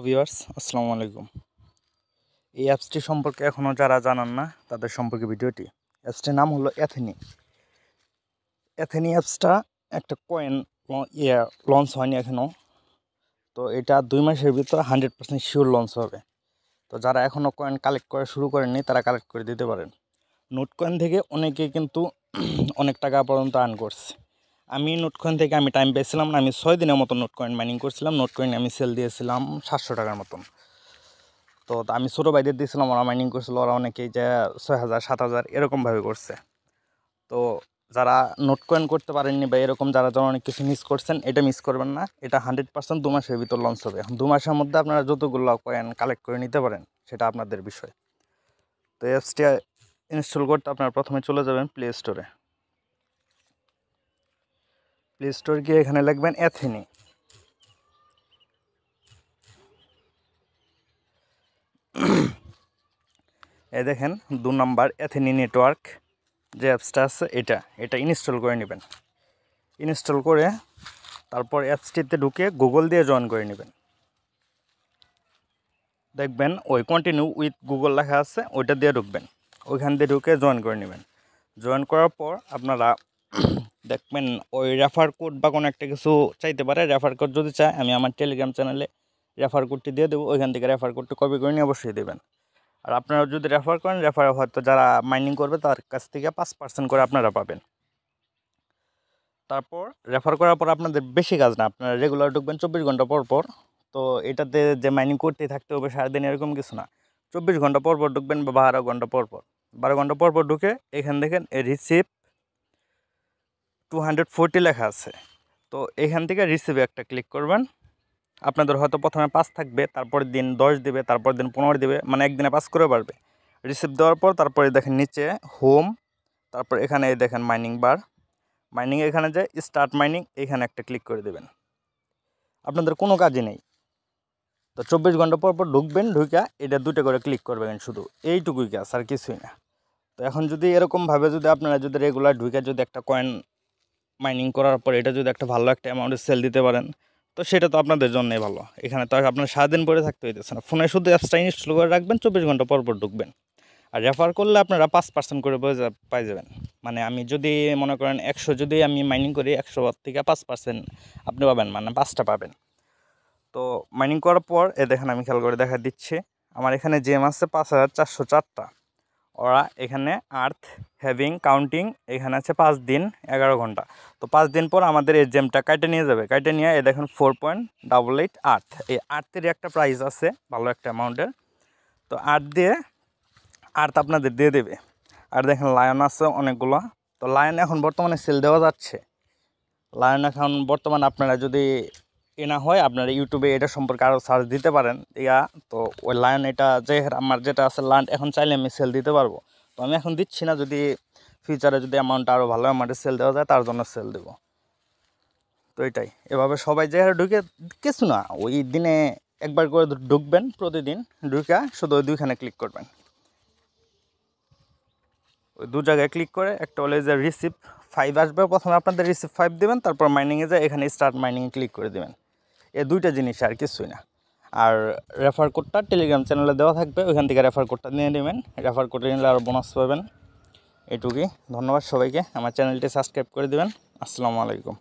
Viewers আসসালামু আলাইকুম। এই অ্যাপসটি সম্পর্কে এখনও যারা জানান না তাদের সম্পর্কে ভিডিওটি। অ্যাপসটির নাম হলো অ্যাথেনি। অ্যাথেনি অ্যাপসটা একটা কয়েন লঞ্চ হয়নি এখনও, তো এটা 2 মাসের ভিতর 100% শিওর লঞ্চ হবে। তো যারা এখনও কয়েন কালেক্ট করা শুরু করেননি তারা কালেক্ট করে দিতে পারেন। নোট কয়েন থেকে অনেকে কিন্তু অনেক টাকা পর্যন্ত আর্ন করছে। আমি নোট কয়েন থেকে টাইম পেয়েছিলাম না, আমি 6 দিনের মতো নোট কয়েন মাইনিং করছিলাম। নোট কয়েন আমি সেল দিয়েছিলাম 700 টাকার মতন। তো আমি ছোটো ভাইদের দিয়েছিলাম, ওরা মাইনিং করছিল, ওরা অনেকেই যে 6000 7000 এরকমভাবে করছে। তো যারা নোট কয়েন করতে পারেননি বা এরকম যারা অনেক কিছু মিস করছেন, এটা মিস করবেন না। এটা 100% 2 মাসের ভিতর লঞ্চ হবে। এখন 2 মাসের মধ্যে আপনারা যতগুলো কয়েন কালেক্ট করে নিতে পারেন সেটা আপনাদের বিষয়। তো অ্যাপসটি ইনস্টল করতে আপনারা প্রথমে চলে যাবেন প্লে স্টোরে। প্লে স্টোর গিয়ে এখানে লিখবেন অ্যাথেনি। এই দেখেন 2 নম্বর অ্যাথেনি নেটওয়ার্ক যে অ্যাপসটা আছে এটা ইনস্টল করে নেবেন। ইনস্টল করে তারপর অ্যাপসটিতে ঢুকে গুগল দিয়ে জয়েন করে নেবেন। দেখবেন ওই কন্টিনিউ উইথ গুগল লেখা আছে, ওইটা দিয়ে ঢুকবেন। ওইখান দিয়ে ঢুকে জয়েন করে নেবেন। জয়েন করার পর আপনারা দেখবেন ওই রেফার কোড বা কোনো একটা কিছু চাইতে পারে। রেফার কোড যদি চায় আমি আমার টেলিগ্রাম চ্যানেলে রেফার কোডটি দিয়ে দেবো, ওইখান থেকে রেফার কোডটি কপি করে নিয়ে অবশ্যই দেবেন। আর আপনারা যদি রেফার করেন, রেফার হয়তো যারা মাইনিং করবে তার কাছ থেকে 5% করে আপনারা পাবেন। তারপর রেফার করার পর আপনাদের বেশি কাজ না, আপনারা রেগুলার ঢুকবেন 24 ঘন্টা পর পর। তো এটাতে যে মাইনিং করতেই থাকতে হবে সারাদিন এরকম কিছু না, 24 ঘন্টা পর পর ঢুকবেন বা 12 ঘন্টা পর পর। 12 ঘন্টা পর পর ঢুকে এখান দেখেন রিসিভ 240 লেখা আছে। তো এখান থেকে রিসিভে একটা ক্লিক করবেন। আপনাদের হয়তো প্রথমে 5 থাকবে, তারপর দিন 10 দিবে, তারপর দিন 15 দিবে, মানে একদিনে 5 করে বাড়বে। রিসিভ দেওয়ার পর তারপরে দেখেন নিচে হোম, তারপর এখানে দেখেন মাইনিং বার, মাইনিং এখানে যে স্টার্ট মাইনিং এখানে একটা ক্লিক করে দেবেন। আপনাদের কোনো কাজই নেই। তো 24 ঘন্টা পর পর ঢুকবেন, ঢুকে এটা 2টা করে ক্লিক করবেন, শুধু এইটুকুই কাজ, আর কিছুই না। তো এখন যদি এরকমভাবে যদি আপনারা যদি রেগুলার ঢুকে যদি একটা কয়েন মাইনিং করার পর এটা যদি একটা ভালো একটা অ্যামাউন্টে সেল দিতে পারেন, তো সেটা তো আপনাদের জন্যই ভালো। এখানে তো আপনার সারাদিন পরে থাকতে হইতেছে না, ফোনে শুধু অ্যাপসটা ইনস্টল করে রাখবেন, 24 ঘন্টা পর পর ঢুকবেন। আর রেফার করলে আপনারা 5% করে পাই যাবেন। মানে আমি যদি মনে করেন 100 যদি আমি মাইনিং করি, 100 থেকে 5% আপনি পাবেন, মানে 5টা পাবেন। তো মাইনিং করার পর দেখেন আমি খেয়াল করে দেখা দিচ্ছি, আমার এখানে জেম আছে 5404টা। ওরা এখানে আর্থ হ্যাভিং কাউন্টিং এখানে আছে 5 দিন 11 ঘন্টা। তো 5 দিন পর আমাদের এই জেমটা কাটে নিয়ে যাবে, কাটে নিয়ে দেখেন 4.88 আর্থ। এই আর্থের একটা প্রাইস আছে ভালো একটা অ্যামাউন্টের। তো আর্থ আপনাদের দিয়ে দেবে। আর দেখেন লায়ন আছে অনেকগুলো। তো লায়ন এখন বর্তমানে সেল দেওয়া যাচ্ছে। লায়ন এখন বর্তমানে আপনারা যদি কেনা হয়, আপনারা ইউটিউবে এটা সম্পর্কে আরও সার্চ দিতে পারেন। তো ওই লায়ন এটা যে আমার যেটা আছে লান্ড, এখন চাইলে আমি সেল দিতে পারবো। তো আমি এখন দিচ্ছি না, যদি ফিউচারে যদি অ্যামাউন্টটা আরও ভালো অ্যামাউন্টে সেল দেওয়া যায় তার জন্য সেল দেবো। তো এটাই, এভাবে সবাই যে ঢুকে কিছু না, ওই দিনে একবার করে ঢুকবেন, প্রতিদিন ঢুকে শুধু ওই 2খানে ক্লিক করবেন। ওই 2 জায়গায় ক্লিক করে একটা হলে যে রিসিভ 5 আসবে, প্রথমে আপনাদের রিসিভ 5 দেবেন, তারপর মাইনিংয়ে যায় এখানে স্টার্ট মাইনিং ক্লিক করে দেবেন। এই 2টা জিনিস, আর কিছুই না। আর রেফার কোডটা টেলিগ্রাম চ্যানেলে দেওয়া থাকবে, ওইখান থেকে রেফার কোডটা নিয়ে নেবেন। রেফার কোডে নিলে আরও বোনাস পাবেন। এটুকুই, ধন্যবাদ সবাইকে। আমার চ্যানেলটি সাবস্ক্রাইব করে দেবেন। আসসালামু আলাইকুম।